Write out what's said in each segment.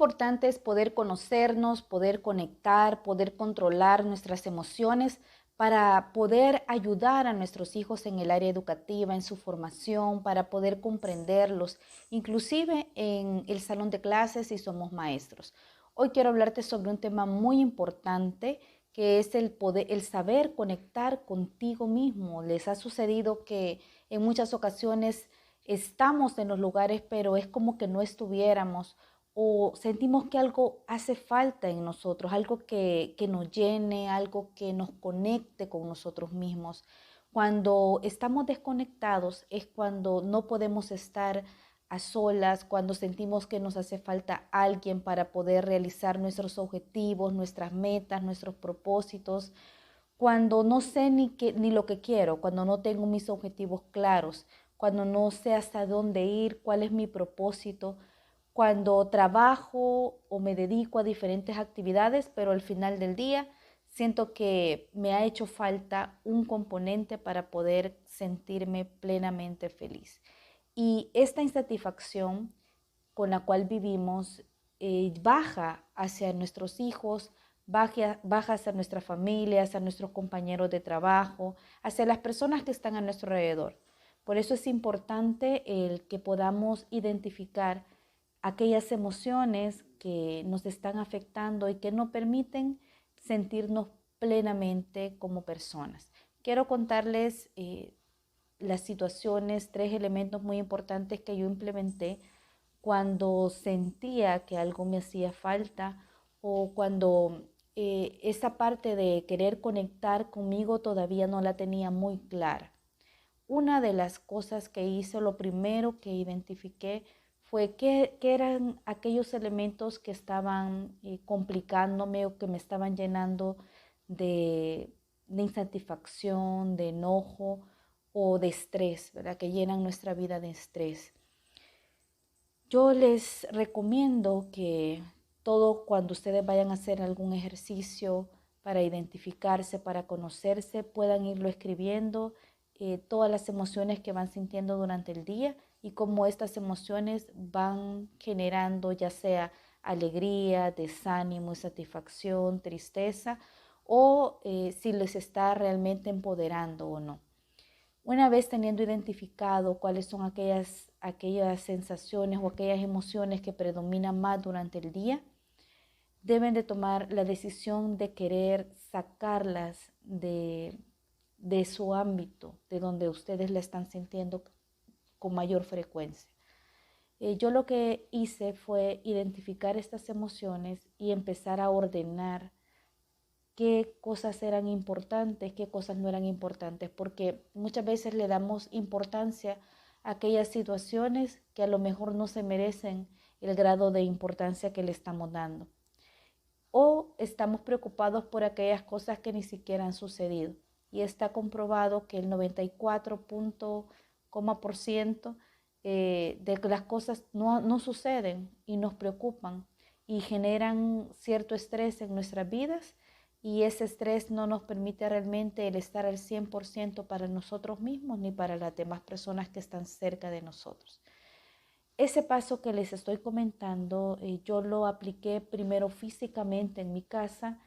importante es poder conocernos, poder conectar, poder controlar nuestras emociones para poder ayudar a nuestros hijos en el área educativa, en su formación, para poder comprenderlos, inclusive en el salón de clases si somos maestros. Hoy quiero hablarte sobre un tema muy importante que es el saber conectar contigo mismo. ¿Les ha sucedido que en muchas ocasiones estamos en los lugares, pero es como que no estuviéramos? O sentimos que algo hace falta en nosotros, algo que nos llene, algo que nos conecte con nosotros mismos. Cuando estamos desconectados es cuando no podemos estar a solas, cuando sentimos que nos hace falta alguien para poder realizar nuestros objetivos, nuestras metas, nuestros propósitos, cuando no sé ni lo que quiero, cuando no tengo mis objetivos claros, cuando no sé hasta dónde ir, cuál es mi propósito, cuando trabajo o me dedico a diferentes actividades, pero al final del día siento que me ha hecho falta un componente para poder sentirme plenamente feliz. Y esta insatisfacción con la cual vivimos baja hacia nuestros hijos, baja hacia nuestra familia, hacia nuestros compañeros de trabajo, hacia las personas que están a nuestro alrededor. Por eso es importante el que podamos identificar aquellas emociones que nos están afectando y que no permiten sentirnos plenamente como personas. Quiero contarles las situaciones, 3 elementos muy importantes que yo implementé cuando sentía que algo me hacía falta o cuando esa parte de querer conectar conmigo todavía no la tenía muy clara. Una de las cosas que hice, lo primero que identifiqué fue que eran aquellos elementos que estaban complicándome o que me estaban llenando de insatisfacción, de enojo o de estrés, ¿verdad? Que llenan nuestra vida de estrés. Yo les recomiendo que todo cuando ustedes vayan a hacer algún ejercicio para identificarse, para conocerse, puedan irlo escribiendo, todas las emociones que van sintiendo durante el día y cómo estas emociones van generando ya sea alegría, desánimo, satisfacción, tristeza o si les está realmente empoderando o no. Una vez teniendo identificado cuáles son aquellas sensaciones o aquellas emociones que predominan más durante el día, deben de tomar la decisión de querer sacarlas de su ámbito, de donde ustedes la están sintiendo con mayor frecuencia. Yo lo que hice fue identificar estas emociones y empezar a ordenar qué cosas eran importantes, qué cosas no eran importantes, porque muchas veces le damos importancia a aquellas situaciones que a lo mejor no se merecen el grado de importancia que le estamos dando. O estamos preocupados por aquellas cosas que ni siquiera han sucedido. Y está comprobado que el 94% de las cosas no suceden y nos preocupan y generan cierto estrés en nuestras vidas, y ese estrés no nos permite realmente el estar al 100% para nosotros mismos ni para las demás personas que están cerca de nosotros. Ese paso que les estoy comentando, yo lo apliqué primero físicamente en mi casa,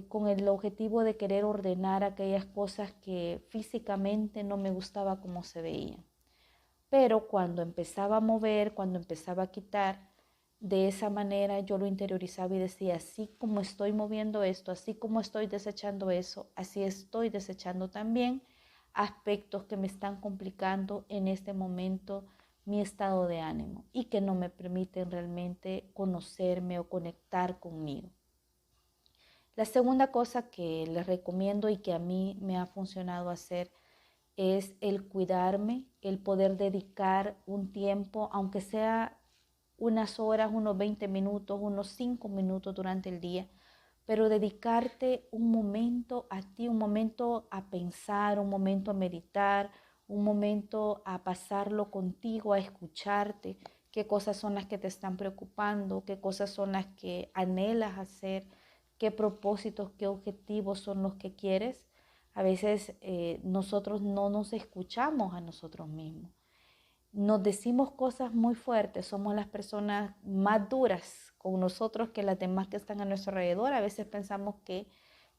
con el objetivo de querer ordenar aquellas cosas que físicamente no me gustaba cómo se veían. Pero cuando empezaba a mover, cuando empezaba a quitar, de esa manera yo lo interiorizaba y decía, así como estoy moviendo esto, así como estoy desechando eso, así estoy desechando también aspectos que me están complicando en este momento mi estado de ánimo y que no me permiten realmente conocerme o conectar conmigo. La segunda cosa que les recomiendo y que a mí me ha funcionado hacer es el cuidarme, el poder dedicar un tiempo, aunque sea unas horas, unos 20 minutos, unos 5 minutos durante el día, pero dedicarte un momento a ti, un momento a pensar, un momento a meditar, un momento a pasarlo contigo, a escucharte, qué cosas son las que te están preocupando, qué cosas son las que anhelas hacer, qué propósitos, qué objetivos son los que quieres. A veces nosotros no nos escuchamos a nosotros mismos. nos decimos cosas muy fuertes, somos las personas más duras con nosotros que las demás que están a nuestro alrededor. A veces pensamos que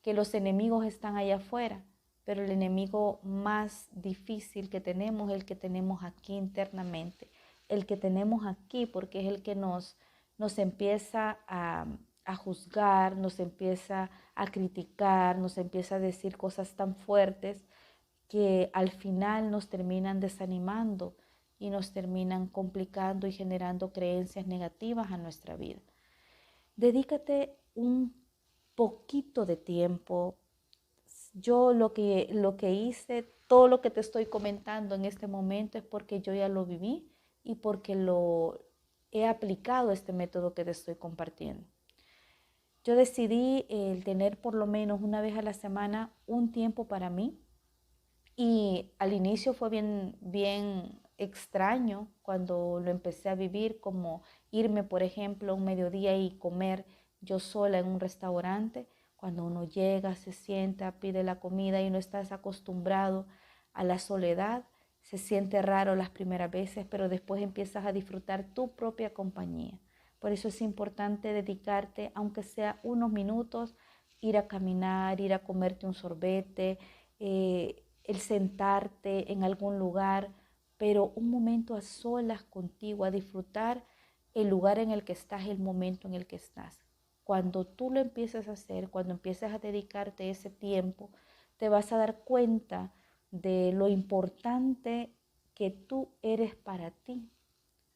los enemigos están allá afuera, pero el enemigo más difícil que tenemos es el que tenemos aquí internamente, el que tenemos aquí, porque es el que nos empieza a juzgar, nos empieza a criticar, nos empieza a decir cosas tan fuertes que al final nos terminan desanimando y nos terminan complicando y generando creencias negativas a nuestra vida. Dedícate un poquito de tiempo. Yo lo que hice, todo lo que te estoy comentando en este momento es porque yo ya lo viví y porque lo he aplicado este método que te estoy compartiendo. Yo decidí tener por lo menos una vez a la semana un tiempo para mí. Y al inicio fue bien extraño cuando lo empecé a vivir, como irme, por ejemplo, un mediodía y comer yo sola en un restaurante. Cuando uno llega, se sienta, pide la comida y no estás acostumbrado a la soledad, se siente raro las primeras veces, pero después empiezas a disfrutar tu propia compañía. Por eso es importante dedicarte, aunque sea unos minutos, ir a caminar, ir a comerte un sorbete, el sentarte en algún lugar, pero un momento a solas contigo, a disfrutar el lugar en el que estás, el momento en el que estás. Cuando tú lo empieces a hacer, cuando empieces a dedicarte ese tiempo, te vas a dar cuenta de lo importante que tú eres para ti,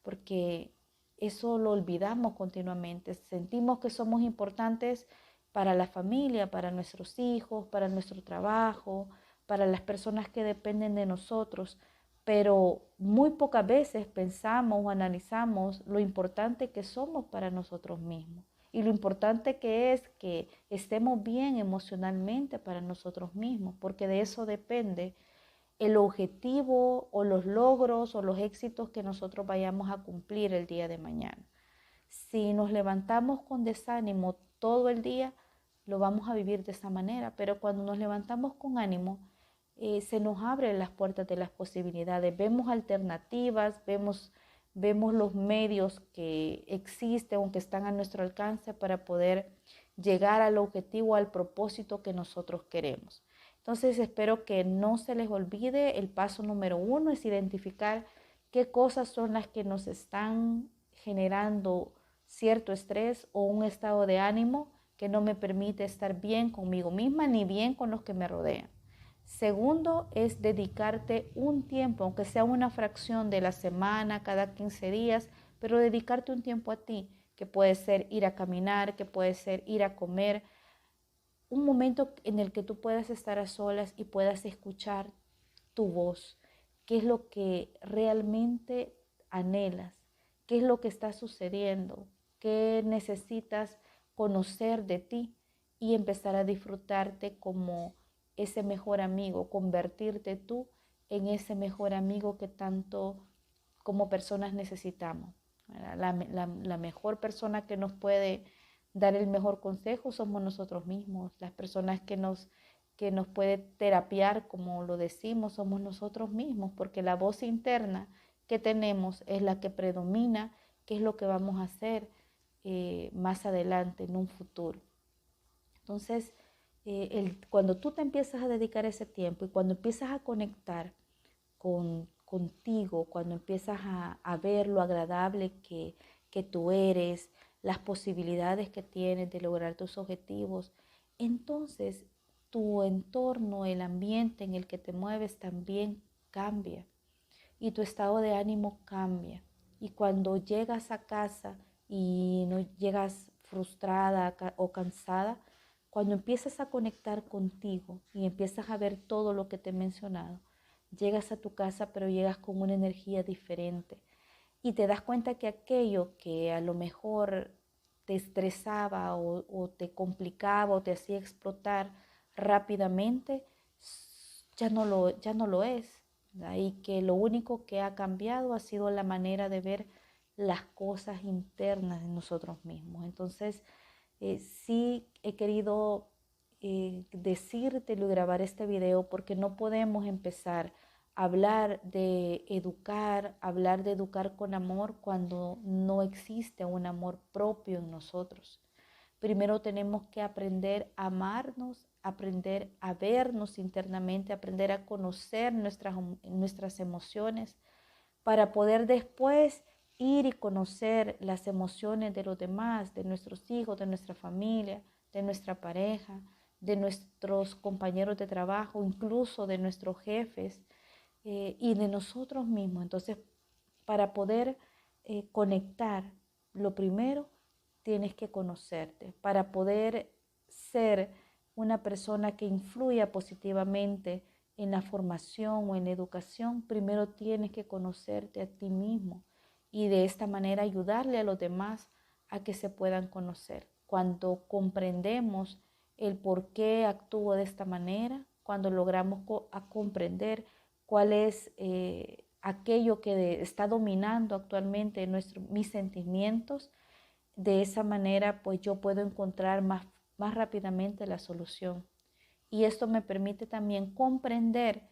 porque eso lo olvidamos continuamente. Sentimos que somos importantes para la familia, para nuestros hijos, para nuestro trabajo, para las personas que dependen de nosotros, pero muy pocas veces pensamos o analizamos lo importante que somos para nosotros mismos y lo importante que es que estemos bien emocionalmente para nosotros mismos, porque de eso depende el objetivo o los logros o los éxitos que nosotros vayamos a cumplir el día de mañana. Si nos levantamos con desánimo todo el día, lo vamos a vivir de esa manera, pero cuando nos levantamos con ánimo, se nos abren las puertas de las posibilidades, vemos alternativas, vemos los medios que existen o que están a nuestro alcance para poder llegar al objetivo, al propósito que nosotros queremos. Entonces espero que no se les olvide, el paso número 1 es identificar qué cosas son las que nos están generando cierto estrés o un estado de ánimo que no me permite estar bien conmigo misma ni bien con los que me rodean. Segundo es dedicarte un tiempo, aunque sea una fracción de la semana, cada 15 días, pero dedicarte un tiempo a ti, que puede ser ir a caminar, que puede ser ir a comer, un momento en el que tú puedas estar a solas y puedas escuchar tu voz, qué es lo que realmente anhelas, qué es lo que está sucediendo, qué necesitas conocer de ti y empezar a disfrutarte como ese mejor amigo, convertirte tú en ese mejor amigo que tanto como personas necesitamos. La mejor persona que nos puede dar el mejor consejo somos nosotros mismos. Las personas que nos puede terapiar, como lo decimos, somos nosotros mismos, porque la voz interna que tenemos es la que predomina, qué es lo que vamos a hacer más adelante, en un futuro. Entonces, cuando tú te empiezas a dedicar ese tiempo y cuando empiezas a conectar contigo, cuando empiezas a ver lo agradable que tú eres, las posibilidades que tienes de lograr tus objetivos, entonces tu entorno, el ambiente en el que te mueves también cambia y tu estado de ánimo cambia. Y cuando llegas a casa y no llegas frustrada o cansada, cuando empiezas a conectar contigo y empiezas a ver todo lo que te he mencionado, llegas a tu casa pero llegas con una energía diferente y te das cuenta que aquello que a lo mejor te estresaba o te complicaba o te hacía explotar rápidamente, ya no lo es. ¿Verdad? Y que lo único que ha cambiado ha sido la manera de ver las cosas internas de nosotros mismos. Entonces, sí he querido decírtelo y grabar este video porque no podemos empezar hablar de educar con amor cuando no existe un amor propio en nosotros. Primero tenemos que aprender a amarnos, aprender a vernos internamente, aprender a conocer nuestras emociones para poder después ir y conocer las emociones de los demás, de nuestros hijos, de nuestra familia, de nuestra pareja, de nuestros compañeros de trabajo, incluso de nuestros jefes y de nosotros mismos. Entonces, para poder conectar, lo primero, tienes que conocerte. Para poder ser una persona que influya positivamente en la formación o en la educación, primero tienes que conocerte a ti mismo y de esta manera ayudarle a los demás a que se puedan conocer. Cuando comprendemos el por qué actúo de esta manera, cuando logramos comprender cuál es aquello que está dominando actualmente mis sentimientos, de esa manera pues yo puedo encontrar más rápidamente la solución. Y esto me permite también comprender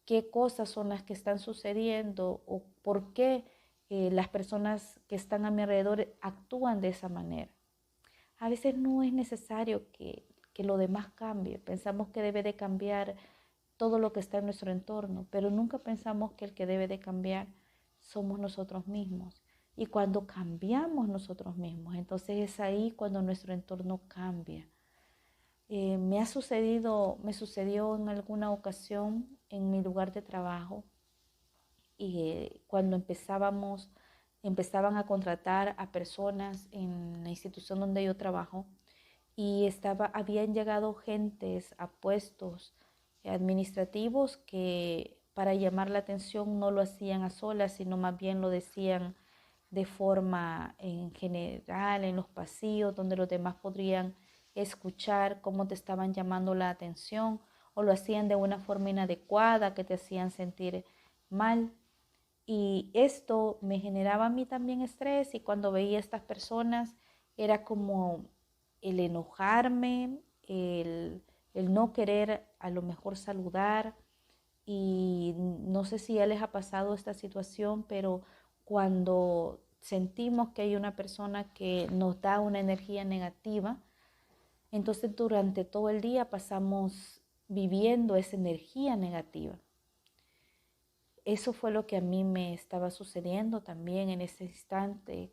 qué cosas son las que están sucediendo o por qué las personas que están a mi alrededor actúan de esa manera. A veces no es necesario que lo demás cambie. Pensamos que debe de cambiar todo lo que está en nuestro entorno, pero nunca pensamos que el que debe de cambiar somos nosotros mismos. Y cuando cambiamos nosotros mismos, entonces es ahí cuando nuestro entorno cambia. Me sucedió en alguna ocasión en mi lugar de trabajo y cuando empezaban a contratar a personas en la institución donde yo trabajo y habían llegado gentes a puestos administrativos que para llamar la atención no lo hacían a solas, sino más bien lo decían de forma en general en los pasillos donde los demás podrían escuchar cómo te estaban llamando la atención o lo hacían de una forma inadecuada que te hacían sentir mal. Y esto me generaba a mí también estrés y cuando veía a estas personas era como el enojarme, el no querer a lo mejor saludar y no sé si ya les ha pasado esta situación, pero cuando sentimos que hay una persona que nos da una energía negativa, entonces durante todo el día pasamos viviendo esa energía negativa. Eso fue lo que a mí me estaba sucediendo también en ese instante,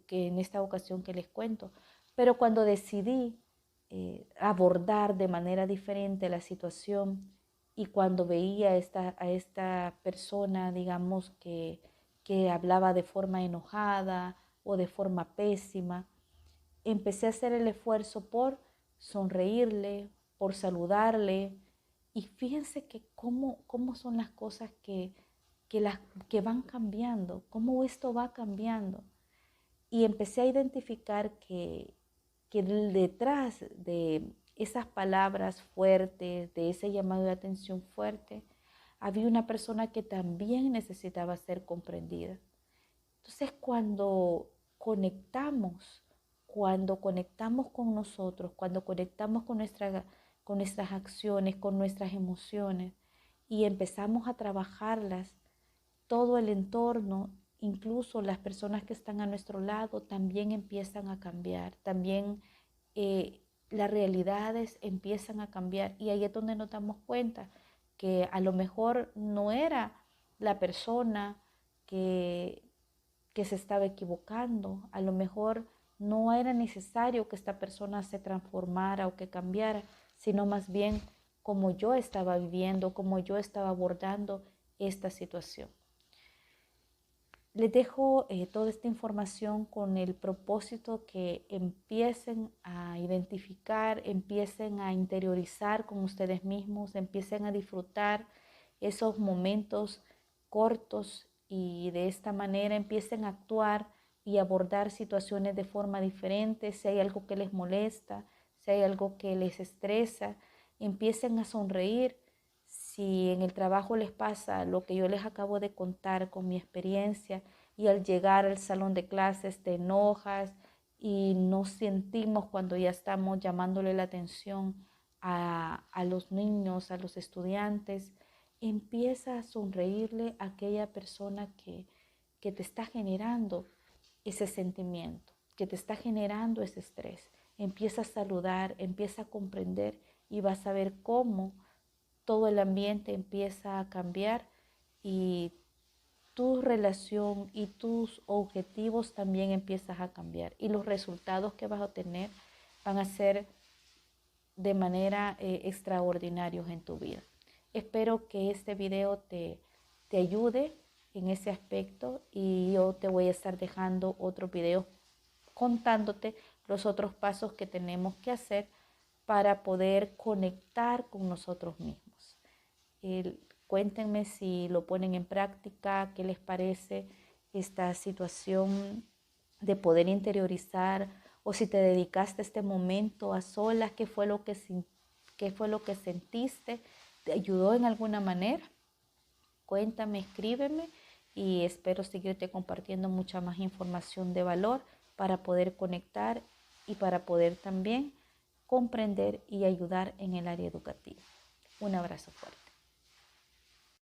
que en esta ocasión que les cuento. Pero cuando decidí abordar de manera diferente la situación y cuando veía a esta persona, digamos, que hablaba de forma enojada o de forma pésima, empecé a hacer el esfuerzo por sonreírle, por saludarle. Y fíjense que cómo son las cosas que van cambiando, cómo esto va cambiando. Y empecé a identificar que detrás de esas palabras fuertes, de ese llamado de atención fuerte, había una persona que también necesitaba ser comprendida. Entonces cuando conectamos con nosotros, cuando conectamos con nuestras acciones, con nuestras emociones y empezamos a trabajarlas, todo el entorno, incluso las personas que están a nuestro lado, también empiezan a cambiar, también las realidades empiezan a cambiar y ahí es donde nos damos cuenta que a lo mejor no era la persona que, que se estaba equivocando, a lo mejor no era necesario que esta persona se transformara o que cambiara, sino más bien como yo estaba viviendo, como yo estaba abordando esta situación. Les dejo toda esta información con el propósito que empiecen a identificar, empiecen a interiorizar con ustedes mismos, empiecen a disfrutar esos momentos cortos y de esta manera empiecen a actuar y abordar situaciones de forma diferente. Si hay algo que les molesta, si hay algo que les estresa, empiecen a sonreír. Si en el trabajo les pasa lo que yo les acabo de contar con mi experiencia y al llegar al salón de clases te enojas y nos sentimos cuando ya estamos llamándole la atención a los niños, a los estudiantes, empieza a sonreírle a aquella persona que te está generando ese sentimiento, que te está generando ese estrés. Empieza a saludar, empieza a comprender y vas a ver cómo todo el ambiente empieza a cambiar y tu relación y tus objetivos también empiezas a cambiar y los resultados que vas a obtener van a ser de manera extraordinarios en tu vida. Espero que este video te ayude en ese aspecto y yo te voy a estar dejando otros videos contándote los otros pasos que tenemos que hacer para poder conectar con nosotros mismos. Cuéntenme si lo ponen en práctica, qué les parece esta situación de poder interiorizar o si te dedicaste este momento a solas, qué fue lo que sentiste, te ayudó en alguna manera. Cuéntame, escríbeme y espero seguirte compartiendo mucha más información de valor para poder conectar y para poder también comprender y ayudar en el área educativa. Un abrazo fuerte.